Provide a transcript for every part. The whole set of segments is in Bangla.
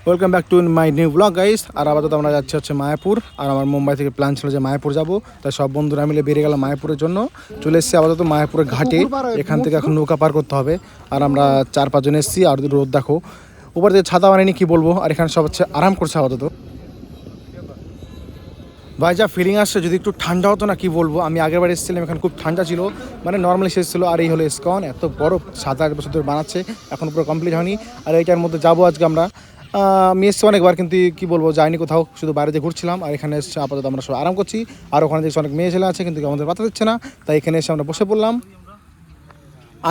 Welcome back to my new blog guys. আর আপাতত আমরা যাচ্ছি হচ্ছে মায়াপুর। আর আমার মুম্বাই থেকে প্ল্যান ছিল যে মায়াপুর যাব, তাই সব বন্ধুরা মিলে বেরিয়ে গেলাম মায়াপুরের জন্য। চলে এসেছি আপাতত মায়াপুরের ঘাটে। এখান থেকে এখন নৌকা পার করতে হবে। আর আমরা 4-5 জন এসেছি। আর রোদ দেখো, উপর থেকে ছাতা বানাইনি কি বলবো। আর এখানে সব হচ্ছে আরাম করছে আপাতত। ভাই যা ফিলিং আসছে, যদি একটু ঠান্ডা হতো না কি বলবো। আমি আগের বার এসেছিলাম, এখানে খুব ঠান্ডা ছিল, মানে নর্মালি শেষ ছিল। আর এই হলো ইসকন, এত বড় 7-8 বছর ধরে বানাচ্ছে, এখন পুরো কমপ্লিট হয়নি। আর এইটার মধ্যে যাবো আজকে আমরা। আমি এসেছি অনেকবার, কিন্তু কি বলবো যাইনি কোথাও, শুধু বাইরে ঘুরছিলাম। আর এখানে এসে আপাতত আমরা সব আরাম করছি। আর ওখানে দেখছি অনেক মেয়ে ছেলে আছে, কিন্তু আমাদের পাতা দিচ্ছে না, তাই এখানে এসে আমরা বসে পড়লাম।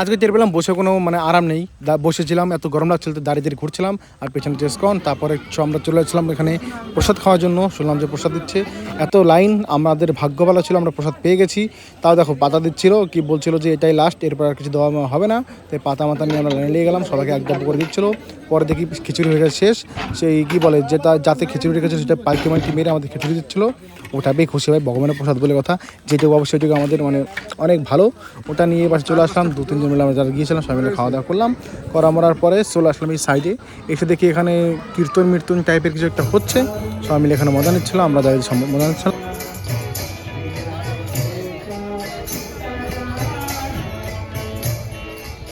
আজকে টের পেলাম বসে কোনো মানে আরাম নেই। বসেছিলাম, এত গরম লাগছিল, দাঁড়িয়ে ঘুরছিলাম। আর পেছনে চেসকন, তারপরে আমরা চলে আসলাম এখানে প্রসাদ খাওয়ার জন্য। শুনলাম যে প্রসাদ দিচ্ছে, এত লাইন। আমাদের ভাগ্য ভালো ছিল, আমরা প্রসাদ পেয়ে গেছি। তাও দেখো পাতা দিচ্ছিল, কি বলছিল যে এটাই লাস্ট, এরপর আর কিছু দেওয়া হবে না। তাই পাতা মাতা নিয়ে আমরা লাইনে নিয়ে গেলাম, সবাইকে এক ডাব্বু করে দিচ্ছিলো। পরে দেখি খিচুড়ি হয়ে গেছে শেষ। সেই কী বলে যেটা যাতে খিচুড়ি রেখেছে সেটা পাল্টি মাল্টি মেরে আমাদের খিচুড়ি দিচ্ছিলো। ওটা বেশ খুশি হয়, ভগবানের প্রসাদ বলে কথা। যেটুকু অবশ্যই সেটুকু আমাদের মানে অনেক ভালো। ওটা নিয়ে এবার চলে আসলাম, 2-3 জন মিলে আমরা যারা গিয়েছিলাম সবাই মিলে খাওয়া দাওয়া করলাম। করা মরার পরে চলে আসলাম এই সাইডে। এসে দেখি এখানে কীর্তন টাইপের কিছু একটা হচ্ছে, সবাই মিলে এখানে মজা নিচ্ছিলাম। আমরা যাই মজা নিচ্ছিলাম।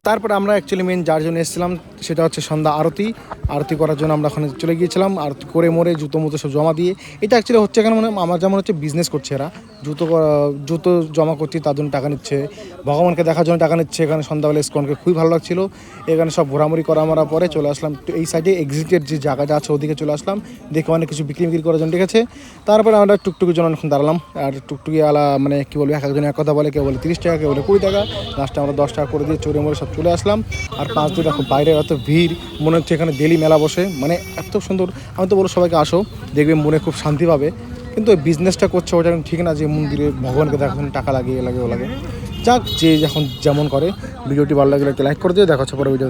তারপরে আমরা অ্যাকচুয়ালি মেন যার জন্য এসেছিলাম সেটা হচ্ছে সন্ধ্যা আরতি করার জন্য আমরা ওখানে চলে গিয়েছিলাম। আরতি করে মরে জুতো মুতো সব জমা দিয়ে, এটা অ্যাকচুয়ালি হচ্ছে এখানে মানে আমার যেমন হচ্ছে বিজনেস করছে এরা। জুতো জমা করছি, তার জন্য টাকা নিচ্ছে, ভগবানকে দেখার জন্য টাকা নিচ্ছে। এখানে সন্ধ্যাবেলা ইসকনকে খুবই ভালো লাগছিল। এখানে সব ঘোরাঘুরি করা মারার পরে চলে আসলাম এই সাইডে এক্সিটের যে জায়গাটা আছে ওদিকে চলে আসলাম। দেখে অনেক কিছু বিক্রি করার জন্য রেখেছে। তারপরে আমরা টুকটুকির জন্য অনেকক্ষণ দাঁড়ালাম। আর টুকটুকি আলা মানে কী বলবো, এক একজন এক কথা বলে, কেউ বলে 30 টাকা, কেউ বলে 20 টাকা। লাস্টে আমরা 10 টাকা করে দিয়ে চড়ে মরে সব চলে আসলাম। আর 5 দিন এখন বাইরে এত ভিড়, মনে হচ্ছে এখানে ডেলি মেলা বসে, মানে এত সুন্দর। আমি তো বলবো সবাইকে আসো, দেখবে মনে খুব শান্তি পাবে। কিন্তু ওই বিজনেসটা করছে ওটা ঠিক না, যে মন্দিরে ভগবানকে দেখার জন্য টাকা লাগে ও লাগে। যাক, যে যখন যেমন করে। ভিডিওটি ভালো লাগলে একটা লাইক করে দিয়ে দেখা হচ্ছে পরে ভিডিও।